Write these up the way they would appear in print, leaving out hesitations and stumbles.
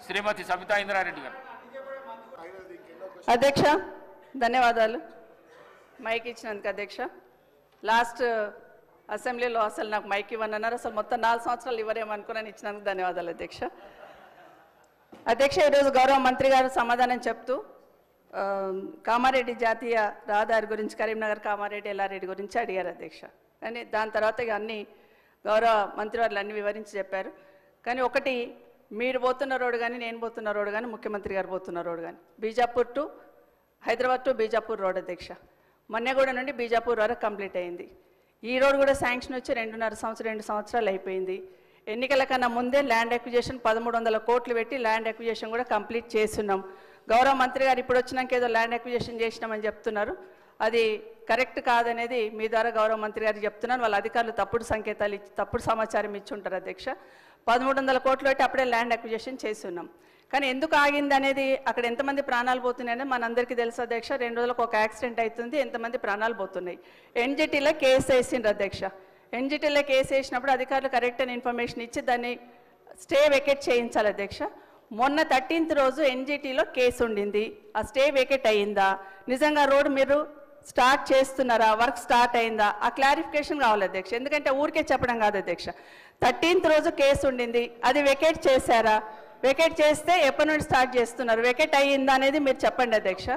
శ్రీమతి సబితా ఇంద్రారెడ్డి గారు. అధ్యక్ష ధన్యవాదాలు మైక్ ఇచ్చినందుకు. అధ్యక్ష లాస్ట్ అసెంబ్లీలో అసలు నాకు మైక్ ఇవ్వనన్నారు, అసలు మొత్తం 4 సంవత్సరాలు ఇవ్వరేమనుకున్నాను, ఇచ్చినందుకు ధన్యవాదాలు అధ్యక్ష. అధ్యక్ష ఈరోజు గౌరవ మంత్రి గారు సమాధానం చెప్తూ కామారెడ్డి జాతీయ రహదారి గురించి, కరీంనగర్ కామారెడ్డి ఎల్లారెడ్డి గురించి అడిగారు అధ్యక్ష. కానీ దాని తర్వాత ఇక అన్ని గౌరవ మంత్రివర్యులు అన్ని వివరించి చెప్పారు. కానీ ఒకటి, మీరు పోతున్న రోడ్డు కానీ నేను పోతున్న రోడ్డు కానీ ముఖ్యమంత్రి గారు పోతున్న రోడ్డు కానీ Bijapur to Hyderabad to Bijapur road అధ్యక్ష. మన్నెగూడ నుండి బీజాపూర్ వరకు కంప్లీట్ అయింది. ఈ రోడ్ కూడా శాంక్షన్ వచ్చి 2 సంవత్సరాలు అయిపోయింది. ఎన్నికల కన్నా ముందే ల్యాండ్ అక్విజిషన్ 1300 కోట్లు పెట్టి ల్యాండ్ అక్విజిషన్ కూడా కంప్లీట్ చేస్తున్నాం. గౌరవ మంత్రి గారు ఇప్పుడు వచ్చినాక ఏదో ల్యాండ్ అక్విజిషన్ చేసినామని చెప్తున్నారు, అది కరెక్ట్ కాదనేది మీ ద్వారా గౌరవ మంత్రి గారు చెప్తున్నాను. వాళ్ళ అధికారులు తప్పుడు సంకేతాలు ఇచ్చి తప్పుడు సమాచారం ఇచ్చి ఉంటారు అధ్యక్ష. 1300 కోట్లు పెట్టి అప్పుడే ల్యాండ్ అక్విజిషన్ చేస్తున్నాం. కానీ ఎందుకు ఆగింది అనేది, అక్కడ ఎంతమంది ప్రాణాలు పోతున్నాయని మనందరికీ తెలుసు అధ్యక్ష. 2 రోజులకు ఒక యాక్సిడెంట్ అవుతుంది, ఎంతమంది ప్రాణాలు పోతున్నాయి. ఎన్జిటీలో కేసు వేసిండ్రు అధ్యక్ష. ఎన్జిటీలో కేసు వేసినప్పుడు అధికారులు కరెక్ట్ అయిన ఇన్ఫర్మేషన్ ఇచ్చి దాన్ని స్టే వెకేట్ చేయించాలి అధ్యక్ష. మొన్న 13th రోజు ఎన్జిటీలో కేసు ఉండింది, ఆ స్టే వెకేట్ అయ్యిందా, నిజంగా రోడ్ మీరు స్టార్ట్ చేస్తున్నారా, వర్క్ స్టార్ట్ అయిందా, ఆ క్లారిఫికేషన్ కావాలి అధ్యక్ష. ఎందుకంటే ఊరికే చెప్పడం కాదు అధ్యక్ష. 13th రోజు కేసు ఉండింది, అది వెకేట్ చేశారా, వెకేట్ చేస్తే ఎప్పటి నుండి స్టార్ట్ చేస్తున్నారు, వెకేట్ అయ్యిందా అనేది మీరు చెప్పండి అధ్యక్ష.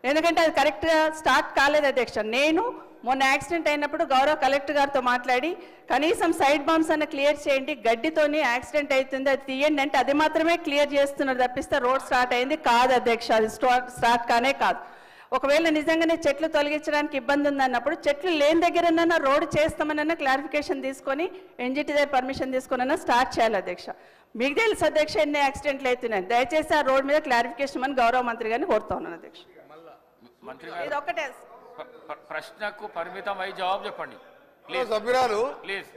ఎందుకంటే అది కరెక్ట్గా స్టార్ట్ కాలేదు అధ్యక్ష. నేను మొన్న యాక్సిడెంట్ అయినప్పుడు గౌరవ కలెక్టర్ గారితో మాట్లాడి కనీసం సైడ్ బాంబ్స్ అన్న క్లియర్ చేయండి, గడ్డితోని యాక్సిడెంట్ అవుతుంది అది తీయండి అంటే అది మాత్రమే క్లియర్ చేస్తున్నారు తప్పిస్తే రోడ్ స్టార్ట్ అయింది కాదు అధ్యక్ష. అది స్టార్ట్ కానే కాదు. ఒకవేళ నిజంగానే చెట్లు తొలగించడానికి ఇబ్బంది ఉందన్నప్పుడు చెట్లు లేని దగ్గరన్నా రోడ్డు చేస్తామనన్నా క్లారిఫికేషన్ తీసుకొని ఎన్జిటి దగ్గర పర్మిషన్ తీసుకున్నా స్టార్ట్ చేయాలి అధ్యక్ష. మీకు తెలుసు అధ్యక్ష ఎన్ని యాక్సిడెంట్లు అవుతున్నాయి, దయచేసి ఆ రోడ్ మీద క్లారిఫికేషన్ అని గౌరవ మంత్రి గారిని కోరుతా ఉన్నాను అధ్యక్ష. ఇది ఒక్కటే ప్రశ్నకు పరిమితం అయి జవాబు చెప్పండి ప్లీజ్. సభ్యురాలు ప్లీజ్.